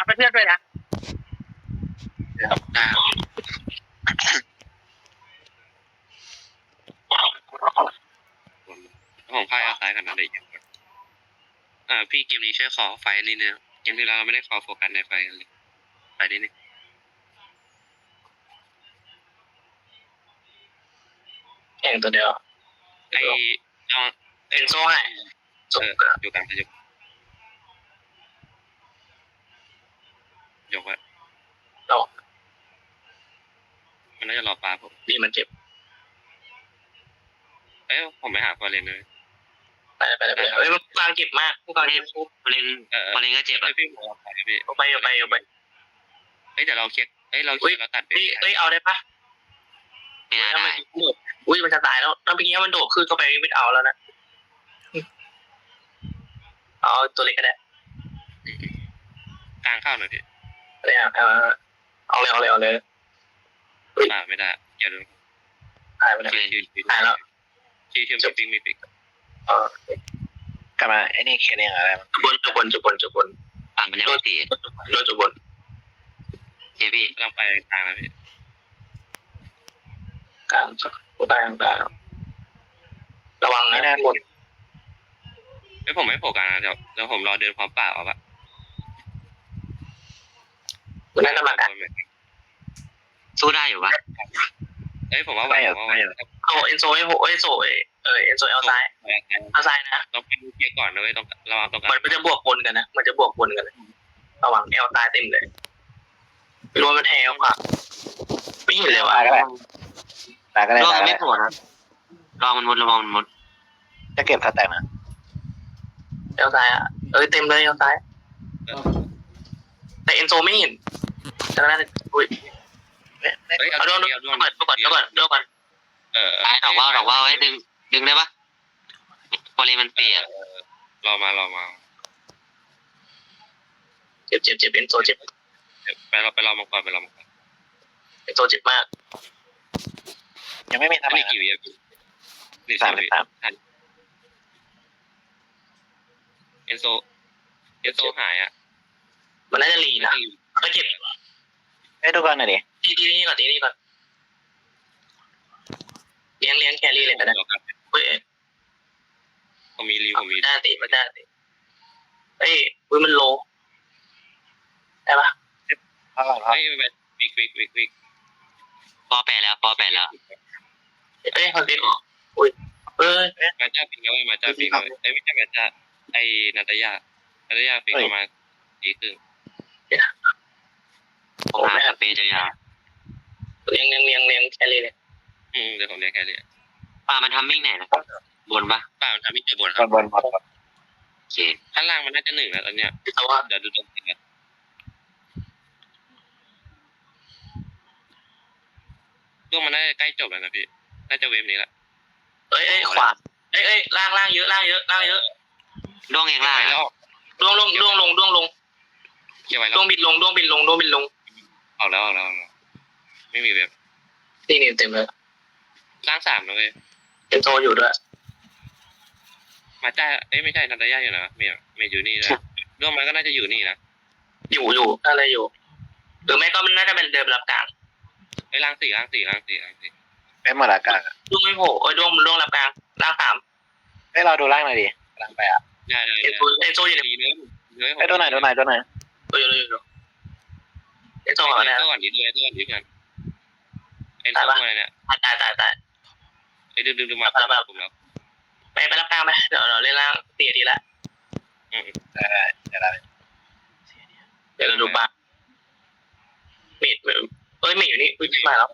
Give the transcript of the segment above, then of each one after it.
ไปเพื่อนด้วยนะ ผมพายเอาซ้ายกันนะเด็กพี่เกมนี้ช่วยขอไฟนิดนึงเกมที่เราไม่ได้ขอโฟกัสในไฟกันเลยไฟนิดนึง แข่งตัวเดียว ไอเอา เอ็นโซ่ให้จบ อยู่กันจะยกไว้ เรา มันน่าจะรอปลาผม ดีมันเจ็บ ผมไปหาฟอร์เรนเลย ไปเฮ้ยมันกลางเจ็บมากผู้กลางเจ็บปุ๊บ ฟอร์เรนก็เจ็บอ่ะพี่ผมไปพี่ ไปเดี๋ยวเราเช็คเราตัด เอาได้ปะไม่ได้อุ้ยมันจะตายแล้วตอนเมื่อกี้มันโดดขึ้นเข้าไปไม่เอาแล้วนะเอาตัวเล็กก็ได้ กลางเข้าหน่อยพี่ เอาเลยไม่ได้อย่าดู หายไปแล้วหายแล้ว ชื่อปิงมีปิง กลับมาไอ้นี่เขียนยังไงอะไรจุบนปั่นมันยังไม่ตี จุบน เจพี่กำลังไปกลางแล้วพี่ กลางระวังนะบน ผมไม่โผล่กลางนะเดี๋ยวผมรอเดินพร้อมเปล่าเอาปะ คุณนั่นกำลังสู้ได้อยู่ปะผมว่าเอาเอ็นโซเอาซ้ายนะ ต้องเกียร์ก่อนนะเว้ยต้องระวังตรงกลาง มันจะบวกบนกันนะระวังเอลตายเต็มเลยรวมมันแทงอ่ะไม่เห็นเลยว่ะ ตายก็ได้ รอมันไม่โผล่นะรอมันระวังมัน จะเก็บสแต็กนะ เอลตายอ่ะเต็มเลยเอลตายแต่เอ็นโซไม่เห็นแต่น่าจะอุ้ยเอาดูก่อนตายดอกว่าวให้ดึงได้ปะพอลีมันเปียก รอมาเจ็บเอ็นโซเจ็บ ไปรอมังกรเอ็นโซเจ็บมาก ยังไม่มีทำอะไร กี่วิ 33เอ็นโซหายอ่ะ มันน่าจะลีนะก็เจ็บ ให้ดูกันหน่อยดิ ทีนี้ก่อนเลี้ยงแครี่เลยก็ได้เฮ้ย ผมมีริว มันได้ติเฮ้ยมันโลได้ปะ เอาก่อนครับ วิกปอแปดแล้ว มันเป็นอุ้ยมาจ้าปิงแล้วมาจ้าปิงเลยไม่ใช่มาจ้าไอ้นาตยาปิงประมาณ4 ครึ่งผมหาสเปย์จะยาวเลี้ยงแครี่เลยเดี๋ยวผมเรียกแค่นี้ ป่ามันทำมิ่งไหนนะบนปะ ป่ามันทำให้จะบนครับ บน โอเค ข้างล่างมันน่าจะ1แล้วตอนเนี้ย แต่ว่า เดี๋ยวดูตรงนี้ช่วงมันน่าจะใกล้จบแล้วนะพี่น่าจะเวฟนี้ละ ขวาล่างเยอะด้วงเองล่ะ ล่วงลง เกี่ยวไว้แล้ว ด้วงบินลง เอาแล้วไม่มีเวฟ นี่เต็มเลย ล่าง3นะเว้ย เอ็นโซอยู่ด้วย มาจ้าไม่ใช่นาตยาอยู่นะเมย์อยู่นี่นะร่วมมันก็น่าจะอยู่นี่นะ อยู่อะไรอยู่หรือไม่ก็มันน่าจะเป็นเดิมรับกลาง ล่าง4ไม่หมดอาการ ด้วงไม่โผล่ด้วงรับกลางล่าง3ให้เราดูร่างหน่อยดิร่างไปอ่ะ ได้ เอ็นโซอยู่ใน เนื้อ ให้ดูหน่อยอยู่เอ็นโซก่อนนะ ก่อนดีกันเอ็นโซ่อะไรเนี่ย ตายดึงมาผมแล้ว ไปรับกลางไหมเดี๋ยวเล่นล่าง4 นาทีละเดี๋ยวเราดูบ้างเมดอยู่นี่มาแล้ว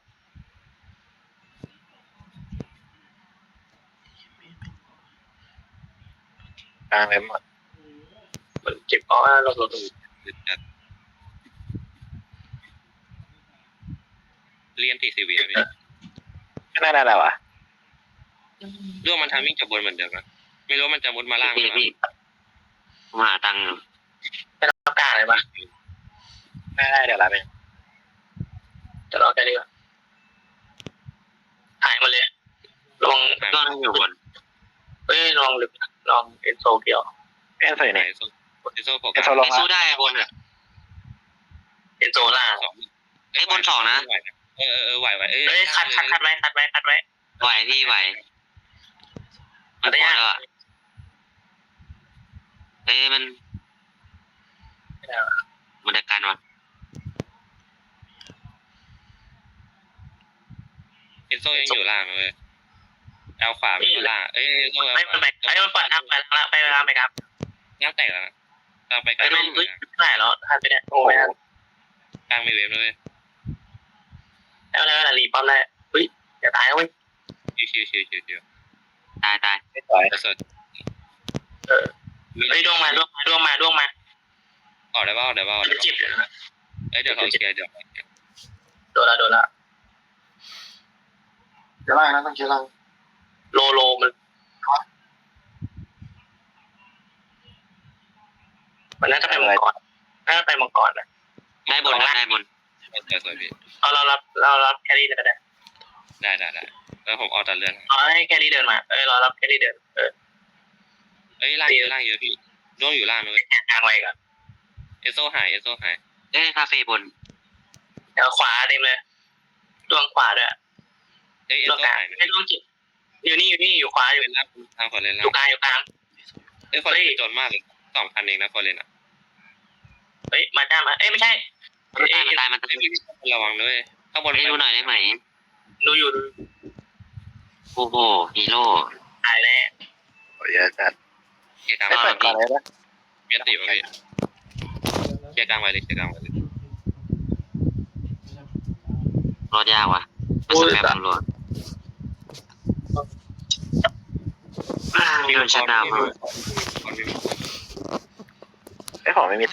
กลางเลยหมด มันเจ็บเราเรียน40 วิพี่ ไม่น่าได้แล้วอ่ะ ร่วมมันทำมิ่งจะบนเหมือนเดิมนะไม่รู้มันจะมุดมาล่าง พี่ผมหาตังค์ ไปรับกลางเลยปะ ไม่ได้เดี๋ยวละเป็น จะรอแค่นี้ก่อนหายมาเลยลอง ก็นั่งอยู่บน ลองเอ็นโซเกี่ยว เป็นใส่ไหน โซ่โฟกั จะ ส โซลง สู้ได้บนอ่ะ อ้ยบนสองนะ ไหวเอ้ เฮ้ยคัดไว้ ไหวพี่ไหวมันพอแล้วอะเอ้ยมันจะกันวะ เอ็นโซยังอยู่ล่างเลยเอาขวาไปล่างเอ้ยเอ็นโซ ไม่มันปล่อยทางไปครับ ง่าแตกแล้วนะตามไปก ไอ้ ลาง ไม่ได้แล้วทันไปเนี่ยโอ้ย กลางมีเวฟเลย แล้วรีป้อมได้เฮ้ยจะตายแล้วเว้ย ชิว ตาย ไม่ปล่อย ๆสด เฮ้ยดวงมา ออกได้ป่าวมันเจ็บอยู่นะ เอ้ยเดี๋ยวเขาเคลียร์เดี๋ยว โดนละเดี๋ยวไล่นะต้องเชียร์ลังโลมันน่าจะไปมังกรนะ ได้บนได้บน สวยพี่ เรารับแครี่เลยก็ได้ ได้แล้วผมออกตัดเลื่อน เอาให้แครี่เดินมาเรารับแครี่เดินเอ้ยล่างเยอะพี่ร่วงอยู่ล่างเลย ทางไว้ก่อน เอ็นโซหาย เอ้ยคาเฟ่บน แล้วขวาเต็มเลยดวงขวาด้วย เอ้ยเอ็น ดวง โซ กลาง หาย ไม่ต้องจิตอยู่นี่อยู่ขวาอยู่ เป็นล่างทางฟอร์เรน อ ล่าง ยู่กลาง เอ้ยฟอร์เรนจนมากเลย2,000เองนะฟอร์เรนอ่ะ เฮ้ยมาได้มาไม่ใช่ มันตาย ระวังด้วยข้างบน ให้ดูหน่อยได้ไหม ดูอยู่ โอ้โหฮีโร่ ตายแน่ โอ้ยจัด เกียร์กลาง ไม่เปิดก่อนเลยนะ เมียติวพี่เกียร์กลางไว้เลย รอดยากว่ะมันสแปมตำรวจโดนชัดดาวน์ ไอ้ของไม่มี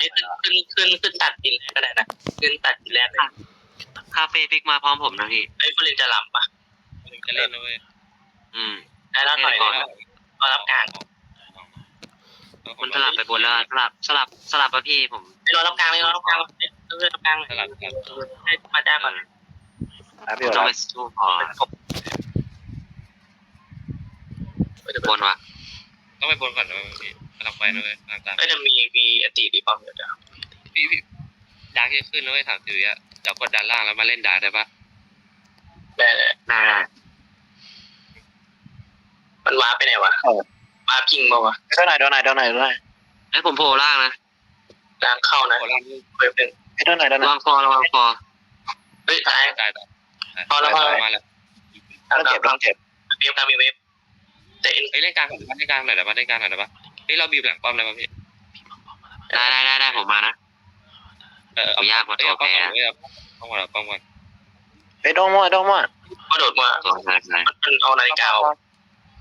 ขึ้นตัดกินก็ได้นะขึ้นตัดกินแรกเลย คาเฟ่ฟิกมาพร้อมผมนะพี่ ฟลินจะลำปะ จะเล่นนะเว้ย แล้วถอยเรารับกลาง มันสลับไปบนแล้วสลับป่ะพี่ผม เรารับกลางเลยให้มาได้ก่อน นะพี่ ต้ เรา องไปสู้พอบนว่ะ ต้องไปบนก่อนนะพี่กำลังไปนะเว้ยกลาง ก็จะมีอติดีป้อมอยู่จ้ะ พี่ดาร์กขึ้นนะเว้ย30วิเดี๋ยวกดด้านล่างแล้วมาเล่นดาร์กได้ปะ ได้เลย ได้ มันวาร์ปไปไหนวะวาร์ปจริงป่าวะ โดนหน่อย ไอ้ผมโผล่ล่างนะ กลางเข้านะ โคล่า เว็บหนึ่ง ไอ้โดนหน่อย ระวังคอ เฮ้ยตาย ตาย พอแล้ว มาแล้ว ต้องเจ็บ เว็บกลางมีเว็บแต่เอ็น เฮ้ยเล่นกลางหน่อยได้ปะเฮ้ยเราบีบหลังป้อมได้ปะพี่ ได้ผมมานะเอายากกว่าตัวแพ้ ป้อมก่อน ไอ้โดนมั่ว กระโดดมา ตัวใช่ มันเอานาฬิกา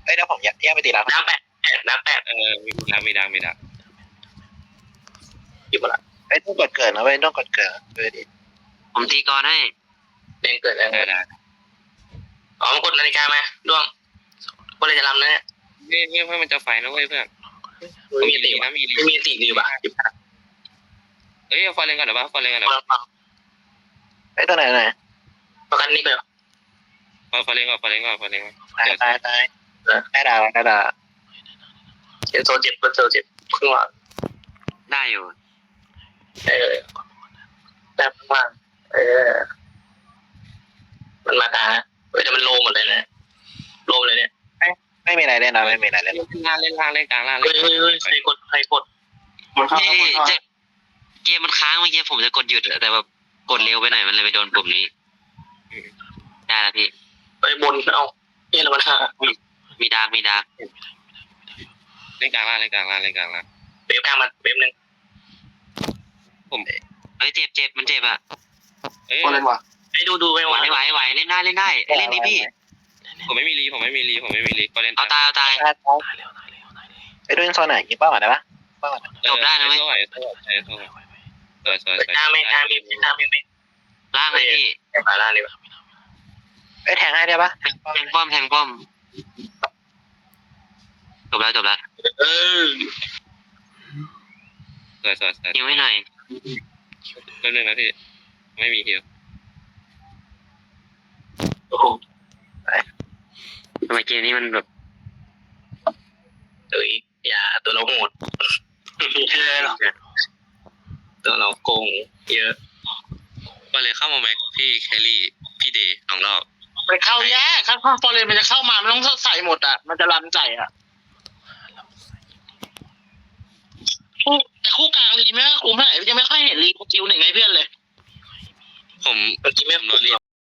ไอ้เดี๋ยวผมแยกไปตีแล้ว น้ำแปดมีดัง หยิบมาละ ไอ้ต้องกดเกิดนะเว้ยต้องกดเกิดดิ ผมตีกรให้ แรงเกิดแรง ได้ อ๋อมันกดนาฬิกามาด้วงก็เลยจะลำนะเนี่ย เพื่อนมันจะไฟนะเว้ยเพื่อน มีตินะมีติดีป่ะ เฮ้ยฟอร์เรนก่อนเดี๋ยวฟอร์เรนก่อน ไอ้ตัวไหน ประกันนี่ไป ฟอร์เรนก่อน ตายได้ด่า เจ็บโซเจ็บครึ่งหลัง ได้อยู่ แบบว่างมันมาตาแต่มันโลหมดเลยนะโลเลยเนี่ย ไม่มีอะไรเล่นนะไม่มีอะไรเล่น เล่นล่างเล่นกลางล่าง เฮ้ยใครกดมันเข้า เกมมันค้างเมื่อกี้ผมจะกดหยุดแต่แบบกดเร็วไปหน่อยมันเลยไปโดนปุ่มนี้ได้แล้วพี่ ไปบนเอาเนี่ยเรามันหา มีดาร์ก เล่นกลางล่าง เว็บกลางมาเว็บนึง เฮ้ยเจ็บมันเจ็บอ่ะ เอ้ย ไอ้ดูไม่ไหว ไหวเล่นได้เล่นดิพี่ ผมไม่มีรีฟอร์เรน เอาตาย ไอ้โดนโซนไหนยิงเป้าหมายได้ปะ ได้นะเว้ย สวย น้ำไม่ ล่างเลยพี่ มาล่านี่ป่ะ ไอ้แทงให้ได้ปะ แทงป้อมจบแล้ว สวย ยิงไว้หน่อย เรื่องนึงนะพี่ไม่มีฮิว โอ้โห ทำไมเกมนี้มันแบบ อย่าตัวเราโหดตัวเราโกงเยอะ ก็เลยเข้ามาแม็กพี่แคลรี่พี่เดย์2 รอบ ไปเข้าแย่ข้างฟอร์เรนมันจะเข้ามามันต้องใส่หมดอ่ะมันจะรันใส่อ่ะแต่คู่กลางลีไม่ค่อยคุ้มเท่าไหร่ยังไม่ค่อยเห็นลีคิวหนึ่งไงเพื่อนเลย ผม เมื่อกี้ไม่ โดนรี